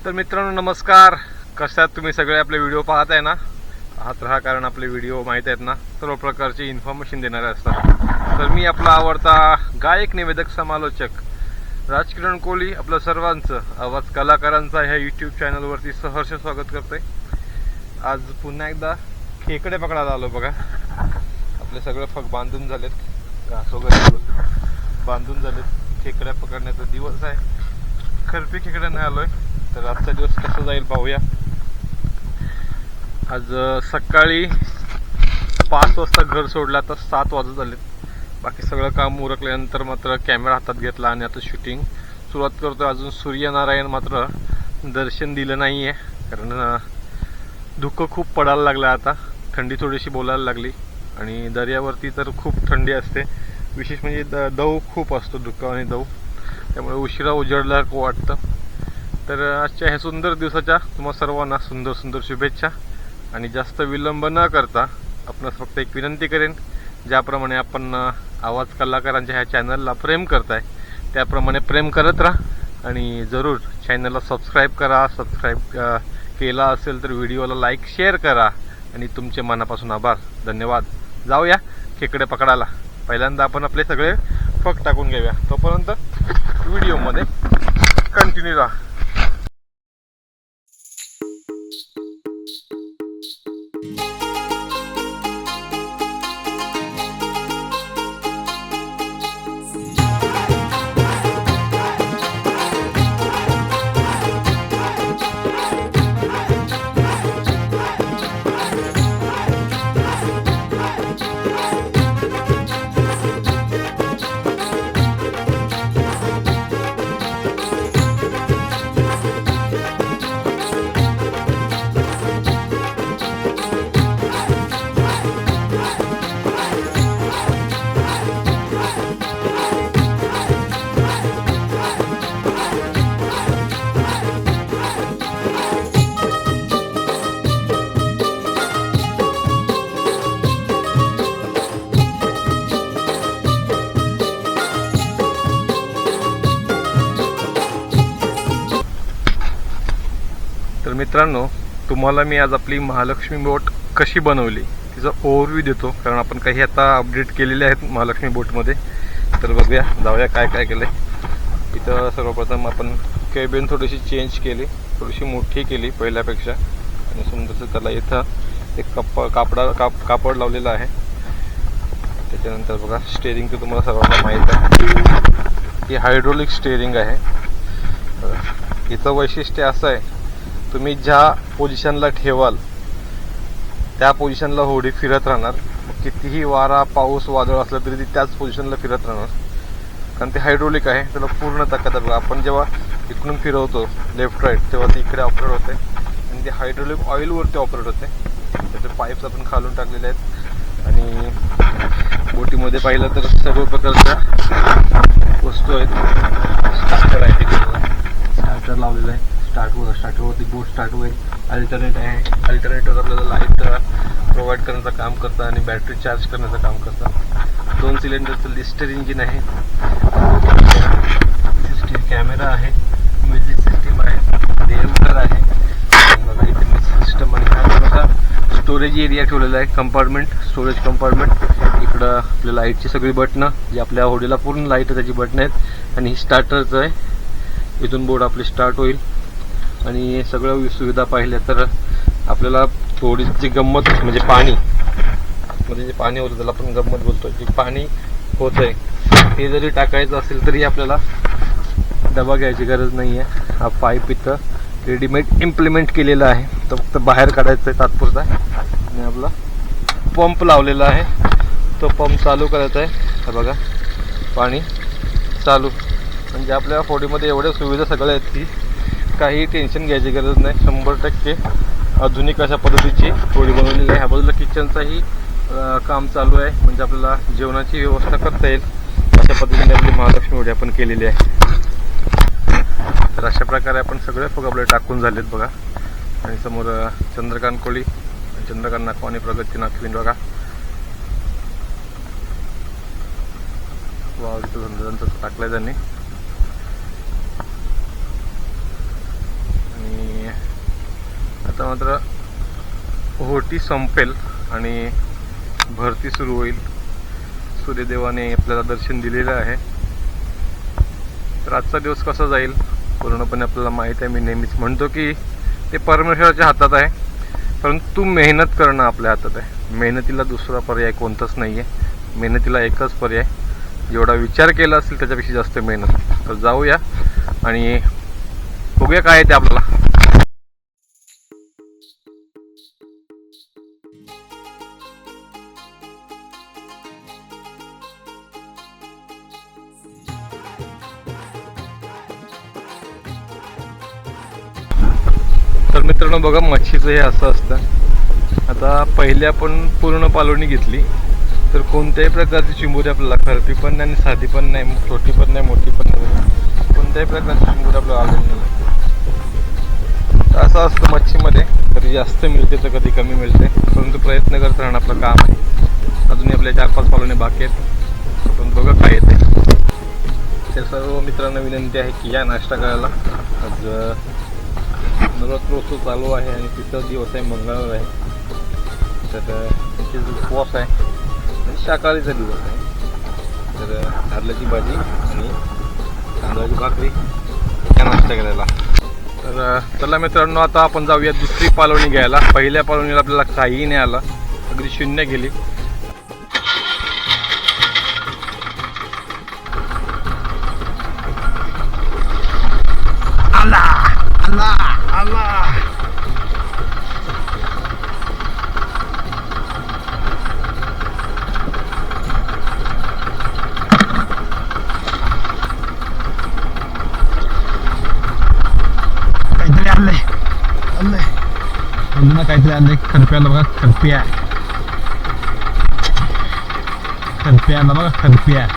तर मित्रांनो नमस्कार, कशात तुम्ही सगळे आपले व्हिडिओ पाहत आहे ना, पाहत राहा, कारण आपले व्हिडिओ माहीत आहेत ना सर्व प्रकारची इन्फॉर्मेशन देणारे असतात। तर मी आपला आवडता गायक निवेदक समालोचक राजकिरण कोली आपलं सर्वांचं आवाज कलाकारांचा ह्या यूट्यूब चॅनलवरती सहर्ष स्वागत करतोय। आज पुन्हा एकदा खेकडे पकडायला आलो बघा। आपले सगळे फक बांधून झालेत, घास वगैरे बांधून झालेत, खेकड्या पकडण्याचा दिवस आहे। खरपी खेकड्याने आलोय, तर आजचा दिवस कसा जाईल पाहूया। आज सकाळी 5 वाजता घर सोडला तर 7 वाजत आलेत। बाकी सगळं काम उरकल्यानंतर मात्र कॅमेरा हातात घेतला आणि आता शूटिंग सुरुवात करतोय। अजून सूर्यनारायण मात्र दर्शन दिलं नाही आहे, कारण धुकं खूप पडायला लागलं, आता थंडी थोडीशी बोलायला लागली आणि दर्यावरती तर खूप थंडी असते, विशेष म्हणजे दव खूप असतो, धुकं आणि दव, त्यामुळे उशिरा उजडला वाटतं। तर आजच्या ह्या सुंदर दिवसाच्या तुम्हा सर्वांना सुंदर सुंदर शुभेच्छा। आणि जास्त विलंब न करता आपणास फक्त एक विनंती करेन, ज्याप्रमाणे आपण आवाज कलाकारांच्या ह्या चॅनलला प्रेम करताय त्याप्रमाणे प्रेम करत राहा आणि जरूर चॅनलला सबस्क्राईब करा। सबस्क्राईब केला असेल तर व्हिडिओला लाईक शेअर करा आणि तुमचे मनापासून आभार, धन्यवाद। जाऊया खेकडे पकडायला। पहिल्यांदा आपण आपले सगळे फक टाकून घेऊया, तोपर्यंत व्हिडिओमध्ये कंटिन्यू राहा। तर मित्रांनो, तुम्हाला मी आज आपली महालक्ष्मी बोट कशी बनवली तिचा ओव्हरव्ह्यू देतो, कारण आपण काही आता अपडेट केलेले आहेत महालक्ष्मी बोटमध्ये। तर बघूया, जाऊया काय काय केलं आहे। इथं सर्वप्रथम आपण केबिन थोडीशी चेंज केली, थोडीशी मोठी केली पहिल्यापेक्षा, आणि सुंदरसं त्याला इथं एक कापड लावलेलं आहे। त्याच्यानंतर बघा, स्टेअरिंग तर तुम्हाला सर्वांना माहीत आहे, ही हायड्रोलिक स्टेअरिंग आहे। हिचं वैशिष्ट्य असं आहे, तुम्ही ज्या पोझिशनला ठेवाल त्या पोझिशनला होडी फिरत राहणार, कितीही वारा पाऊस वादळ असलं तरी ती त्याच पोझिशनला फिरत राहणार, कारण ते हायड्रोलिक आहे, त्याला पूर्ण ताकद आहे। आपण जेव्हा इकडून फिरवतो लेफ्ट राईट तेव्हा ती इकडे ऑपरेट होते आणि ते हायड्रोलिक ऑइलवरती ऑपरेट होते। त्याचे पाईप्स आपण खालून टाकलेले आहेत आणि बोटीमध्ये पाहिलं तर सर्व प्रकारच्या वस्तू आहेत। स्टार्टर आहे, स्टार्टर लावलेलं आहे, स्टार्टरवरती बोट स्टार्ट होईल। अल्टरनेट आहे, अल्टरनेटर आपल्याला लाईट प्रोव्हाइड करण्याचं काम करतं आणि बॅटरी चार्ज करण्याचं काम करतं। 2 सिलेंडरचं लिस्टर इंजिन आहे, कॅमेरा आहे, म्युझिक सिस्टीम आहे, देवघर आहे, सिस्टम आहे। स्टोरेज एरिया ठेवलेला आहे, कंपार्टमेंट, स्टोरेज कंपार्टमेंट। इकडं आपल्या लाईटची सगळी बटणं, जी आपल्या होडीला पूर्ण लाईट त्याची बटणं आहेत, आणि ही स्टार्टरचं आहे, इथून बोट आपली स्टार्ट होईल। आणि सगळं सुविधा पाहिल्या तर आपल्याला थोडीशी गंमत, म्हणजे पाणी मध्ये जे पाणी होतं त्याला आपण गंमत बोलतो, जे पाणी होत आहे ते जरी टाकायचं असेल तरी आपल्याला डबा घ्यायची गरज नाही आहे। हा पाईप इथं रेडीमेड इम्प्लिमेंट केलेला आहे, तो फक्त बाहेर काढायचं आहे तात्पुरता, आणि आपला पंप लावलेला आहे, तो पंप चालू करायचा आहे। हा बघा, पाणी चालू, म्हणजे आपल्या होडीमध्ये एवढ्या सुविधा सगळ्या आहेत की काही टेन्शन घ्यायची गरज नाही। 100% आधुनिक अशा पद्धतीची होडी बनवलेली आहे। ह्या बाजूला किचनचाही काम चालू आहे, म्हणजे आपल्याला जेवणाची व्यवस्था करता येईल अशा पद्धतीने आपली महालक्ष्मी होडी आपण केलेली आहे। तर अशा प्रकारे आपण सगळे फग आपले टाकून झालेत बघा, आणि समोर चंद्रकांत कोळी, चंद्रकांत नाकवा आणि प्रगती नाकवीन बघा। वाव, इथं टाकलाय त्यांनी। आणि आता मात्र ओहोटी संपेल आणि भरती सुरू होईल. सूर्यदेवाने आपल्याला दर्शन दिलेलं आहे. तर आजचा दिवस कसा जाईल पूर्णपणे आपल्याला माहीत आहे. मी नेहमीच म्हणतो की ते परमेश्वराच्या हातात आहे, परंतु मेहनत करणं आपल्या हातात आहे. मेहनतीला दुसरा पर्याय कोणताच नाही आहे. मेहनतीला एकच पर्याय, जेवढा विचार केला असेल त्याच्यापेक्षा जास्त मेहनत. तर जाऊया आणि बघूया काय आहे ते आपल्याला. तर मित्रांनो बघा, मच्छीचं हे असं असतं. आता पहिले आपण पूर्ण पालवणी घेतली तर कोणत्याही प्रकारची चिंबोरी आपल्याला, खरपी पण नाही आणि साधी पण नाही, छोटी पण नाही, मोठी पण नाही, कोणत्याही प्रकारची चिंबोरी आपल्याला आलेली नाही. तर असं असतं मच्छीमध्ये, कधी जास्त मिळते तर कधी कमी मिळते, परंतु प्रयत्न करत राहणं आपलं काम आहे. अजूनही आपल्या 4-5 पालवणी बाकी आहेत, पण बघा काय येते. तर सर्व मित्रांना विनंती आहे की या नाश्ता करायला. आज नवरात्रोत्सव चालू आहे आणि 3रा दिवस आहे, मंगळवार आहे. तर तिथे उपवास आहे आणि शाकाहारीचा दिवस आहे. तर कारल्याची भाजी आणि तांदळाची भाकरी या नाश्ता करायला. तर चला मित्रांनो, आता आपण जाऊया दुसरी पालवणी घ्यायला. पहिल्या पालवणीला आपल्याला काहीही नाही आलं, अगदी शून्य गेली. आला आला आला. काहीतरी आणलंय आणलंय ना, काहीतरी आणलंय. खरप्याला बघा, खरप्या खरप्याला बघा, खरप्या.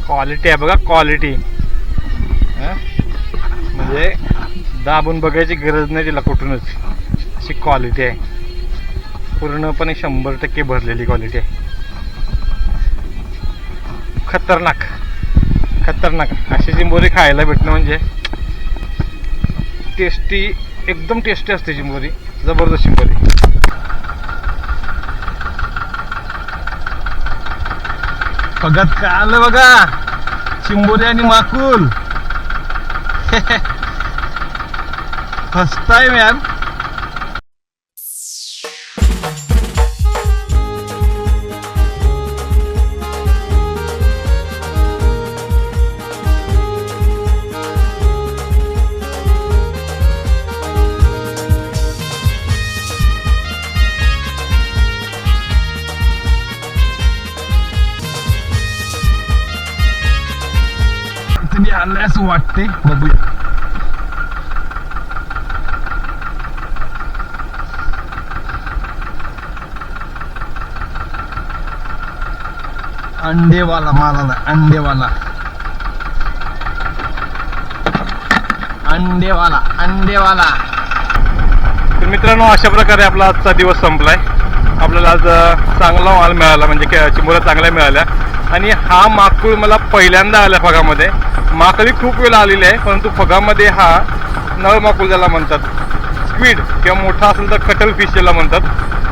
क्वालिटी आहे बघा, क्वालिटी. म्हणजे दाबून बघायची गरज नाही तिला कुठूनच, अशी क्वालिटी आहे. पूर्णपणे 100% भरलेली क्वालिटी आहे. खतरनाक खतरनाक. अशी चिंबोरी खायला भेटणं म्हणजे टेस्टी, एकदम टेस्टी असते चिंबोरी, जबरदस्त चिंबोरी. बघत का आलं बघा, चिंबोरी आणि माकुल. फर्स्ट टाइम यार. असं वाटते. बघूया. अंडेवाला माल आला. अंडेवाला अंडेवाला अंडेवाला. तर मित्रांनो, अशा प्रकारे आपला आजचा दिवस संपलाय. आपल्याला आज चांगला माल मिळाला, म्हणजे चिंबोऱ्या चांगल्या मिळाल्या. आणि हा माकुळ मला पहिल्यांदा आला फगामध्ये. माकळी खूप वेळा आलेली आहे, परंतु फगामध्ये हा नळ माकुळ ज्याला म्हणतात, स्क्विड किंवा मोठा असेल तर कटल फिश ज्याला म्हणतात,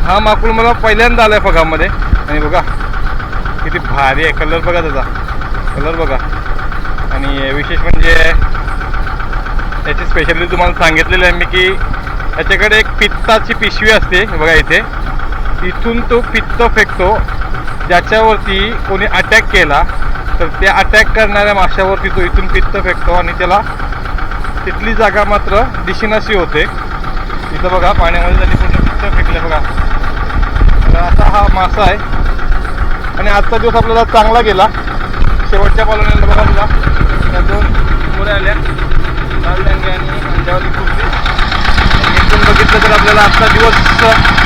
हा माकुळ मला पहिल्यांदा आलाय फगामध्ये. आणि बघा किती भारी आहे. कलर बघा त्याचा, कलर बघा. आणि विशेष म्हणजे याची स्पेशालिटी तुम्हाला सांगितलेली आहे मी की याच्याकडे एक पित्ताची पिशवी असते बघा इथे. इथून तो पित्त फेकतो. ज्याच्यावरती कोणी अटॅक केला तर त्या अटॅक करणाऱ्या माशावरती तो इथून पित्त फेकतो आणि त्याला तिथली जागा मात्र दिशेनाशी होते. इथं बघा पाण्यामध्ये त्यांनी पूर्ण पित्त फेकले बघा. तर असा हा मासा आहे. आणि आजचा दिवस आपल्याला चांगला गेला. शेवटच्या पालवण्याला बघा बघा त्या 2 चिंबोऱ्या आल्या, लाल डांगे आणि अंड्यावाली कुर्ती. एकदम बघितलं तर आपल्याला आजचा दिवस